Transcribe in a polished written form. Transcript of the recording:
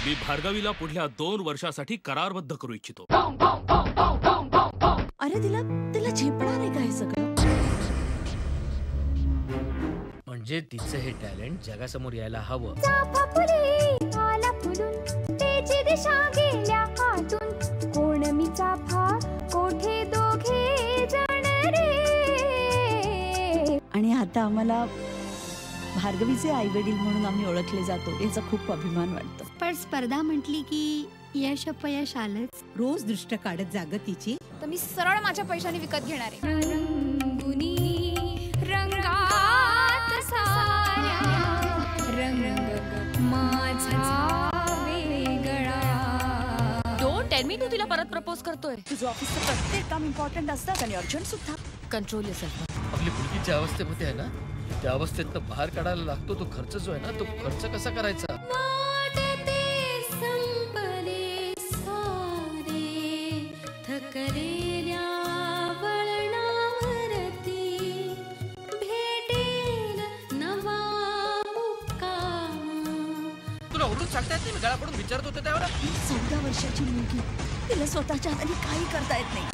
मी भार्गवीला पुढल्या 2 वर्षासाठी करारबद्ध करू इच्छितो. अरे तिला झेपणार आहे का हे सगळं? म्हणजे तिचं हे टॅलेंट जगासमोर यायला हवं. कोण मी चाफा कोठे दोघे जण रे. आणि आता आम्हाला भार्गवीचे आई वडील म्हणून आम्ही ओळखले जातो याचा खूप अभिमान वाटतो. पण स्पर्धा म्हटली की यश अपयश आलंच. रोज दृष्ट काढत जाग तिची. तर मी सरळ माझ्या पैशाने विकत घेणार आहे. रंगुनी रंगात साऱ्या रंग माझा वेगळा. डोंट टेल मी तू तिला परत प्रपोज करतोय. तुझं ऑफिसचं प्रत्येक काम इम्पॉर्टंट असतात आणि अर्जंट सुद्धा. Control yourself. आपली मुलगी ज्या अवस्थेमध्ये आहे ना त्या अवस्थेतनं बाहेर काढायला लागतो. तो खर्च जो आहे ना तो खर्च कसा करायचा. तुला उठून सांगता येत नाही. मी गळा पडून विचारत होते त्यावर. 14 वर्षाची मुलगी तिला स्वतःच्या हाताने काही करता येत नाही.